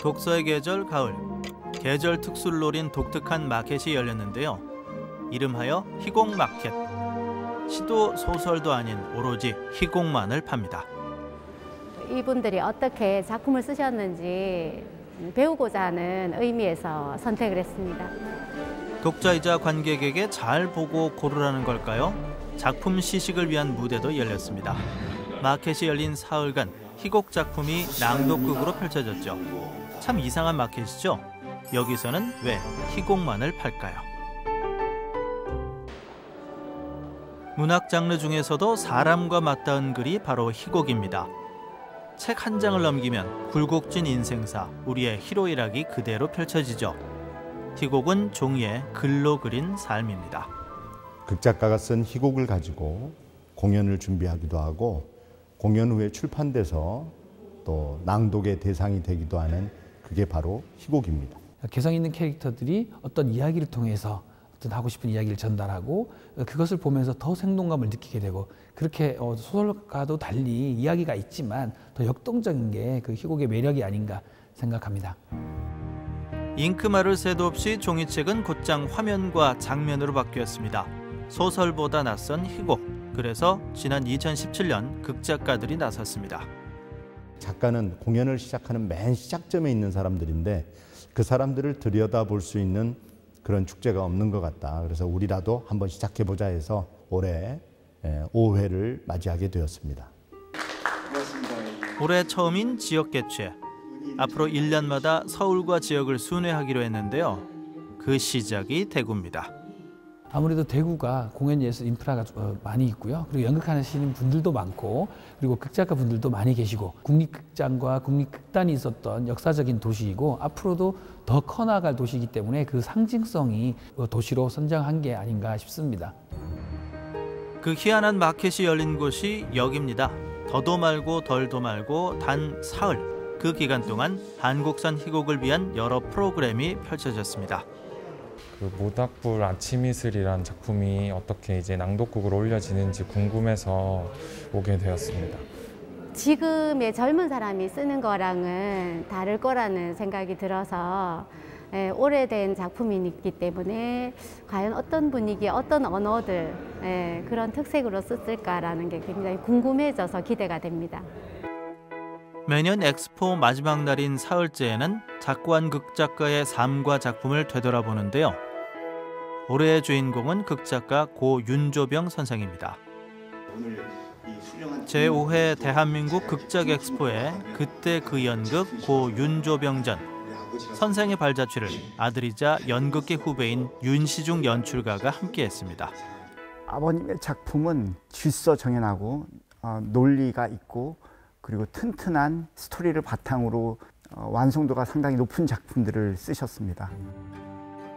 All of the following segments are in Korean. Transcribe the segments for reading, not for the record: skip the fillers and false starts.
독서의 계절 가을, 계절 특수를 노린 독특한 마켓이 열렸는데요. 이름하여 희곡마켓. 시도 소설도 아닌 오로지 희곡만을 팝니다. 이분들이 어떻게 작품을 쓰셨는지 배우고자 하는 의미에서 선택을 했습니다. 독자이자 관객에게 잘 보고 고르라는 걸까요? 작품 시식을 위한 무대도 열렸습니다. 마켓이 열린 사흘간 희곡 작품이 낭독극으로 펼쳐졌죠. 참 이상한 마켓이죠? 여기서는 왜 희곡만을 팔까요? 문학 장르 중에서도 사람과 맞닿은 글이 바로 희곡입니다. 책 한 장을 넘기면 굴곡진 인생사, 우리의 희로애락이 그대로 펼쳐지죠. 희곡은 종이에 글로 그린 삶입니다. 극작가가 쓴 희곡을 가지고 공연을 준비하기도 하고 공연 후에 출판돼서 또 낭독의 대상이 되기도 하는 그게 바로 희곡입니다. 개성 있는 캐릭터들이 어떤 이야기를 통해서 어떤 하고 싶은 이야기를 전달하고 그것을 보면서 더 생동감을 느끼게 되고 그렇게 소설과도 달리 이야기가 있지만 더 역동적인 게 그 희곡의 매력이 아닌가 생각합니다. 잉크말을 새도 없이 종이책은 곧장 화면과 장면으로 바뀌었습니다. 소설보다 낯선 희곡. 그래서 지난 2017년 극작가들이 나섰습니다. 작가는 공연을 시작하는 맨 시작점에 있는 사람들인데 그 사람들을 들여다볼 수 있는 그런 축제가 없는 것 같다. 그래서 우리라도 한번 시작해보자 해서 올해 5회를 맞이하게 되었습니다. 올해 처음인 지역 개최. 앞으로 1년마다 서울과 지역을 순회하기로 했는데요. 그 시작이 대구입니다. 아무래도 대구가 공연예술 인프라가 많이 있고요. 그리고 연극하시는 분들도 많고 그리고 극작가 분들도 많이 계시고 국립극장과 국립극단이 있었던 역사적인 도시이고 앞으로도 더 커나갈 도시이기 때문에 그 상징성이 도시로 선정한 게 아닌가 싶습니다. 그 희한한 마켓이 열린 곳이 여기입니다. 더도 말고 덜도 말고 단 사흘. 그 기간 동안 한국산 희곡을 위한 여러 프로그램이 펼쳐졌습니다. 그 모닥불 아침 이슬이란 작품이 어떻게 이제 낭독극으로 올려지는지 궁금해서 오게 되었습니다. 지금의 젊은 사람이 쓰는 거랑은 다를 거라는 생각이 들어서 오래된 작품이기 때문에 과연 어떤 분위기, 어떤 언어들 그런 특색으로 썼을까라는 게 굉장히 궁금해져서 기대가 됩니다. 매년 엑스포 마지막 날인 사흘째에는 작고한 극작가의 삶과 작품을 되돌아보는데요. 올해의 주인공은 극작가 고 윤조병 선생입니다. 제5회 대한민국 극작 엑스포에 그때 그 연극 고 윤조병전 선생의 발자취를 아들이자 연극계 후배인 윤시중 연출가가 함께했습니다. 아버님의 작품은 질서 정연하고 논리가 있고 그리고 튼튼한 스토리를 바탕으로 완성도가 상당히 높은 작품들을 쓰셨습니다.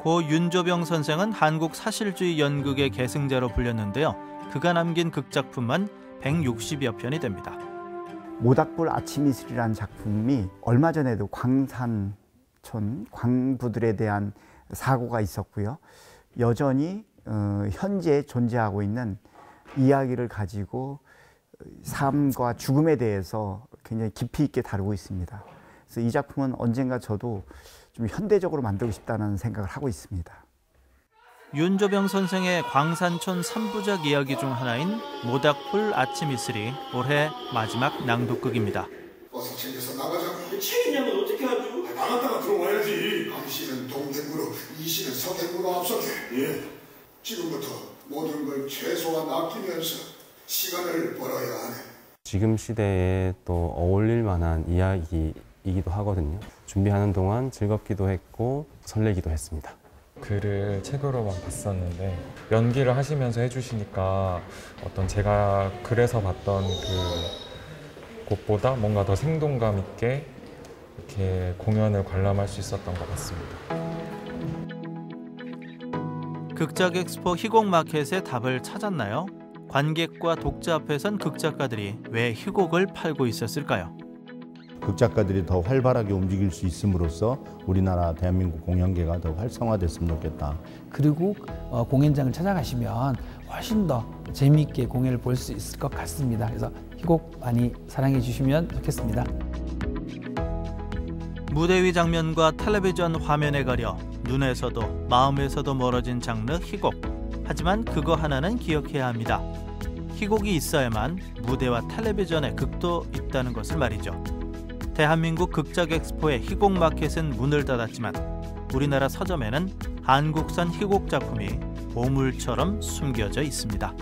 고 윤조병 선생은 한국 사실주의 연극의 계승자로 불렸는데요. 그가 남긴 극작품만 160여 편이 됩니다. 모닥불 아침 이슬이라는 작품이 얼마 전에도 광산촌 광부들에 대한 사고가 있었고요. 여전히 현재 존재하고 있는 이야기를 가지고 삶과 죽음에 대해서 굉장히 깊이 있게 다루고 있습니다. 그래서 이 작품은 언젠가 저도 좀 현대적으로 만들고 싶다는 생각을 하고 있습니다. 윤조병 선생의 광산촌 3부작 이야기 중 하나인 모닥불 아침 이슬이 올해 마지막 낭독극입니다. 어서 챙겨서 나가자고. 책임냐면 어떻게 하죠? 나갔다가 들어와야지. 당신은 동대구로, 이씨는 서대구로 앞서게. 예. 지금부터 모든 걸 최소한 아끼면서 시간을 벌어야 하네. 지금 시대에 또 어울릴 만한 이야기이기도 하거든요. 준비하는 동안 즐겁기도 했고 설레기도 했습니다. 글을 책으로만 봤었는데 연기를 하시면서 해주시니까 어떤 제가 글에서 봤던 그 곳보다 뭔가 더 생동감 있게 이렇게 공연을 관람할 수 있었던 것 같습니다. 극작 엑스포 희곡 마켓의 답을 찾았나요? 관객과 독자 앞에선 극작가들이 왜 희곡을 팔고 있었을까요? 극작가들이 더 활발하게 움직일 수 있음으로써 우리나라 대한민국 공연계가 더 활성화됐으면 좋겠다. 그리고 공연장을 찾아가시면 훨씬 더 재미있게 공연을 볼 수 있을 것 같습니다. 그래서 희곡 많이 사랑해 주시면 좋겠습니다. 무대 위 장면과 텔레비전 화면에 가려 눈에서도 마음에서도 멀어진 장르 희곡. 하지만 그거 하나는 기억해야 합니다. 희곡이 있어야만 무대와 텔레비전에 극도 있다는 것을 말이죠. 대한민국 극작 엑스포의 희곡 마켓은 문을 닫았지만 우리나라 서점에는 한국산 희곡 작품이 보물처럼 숨겨져 있습니다.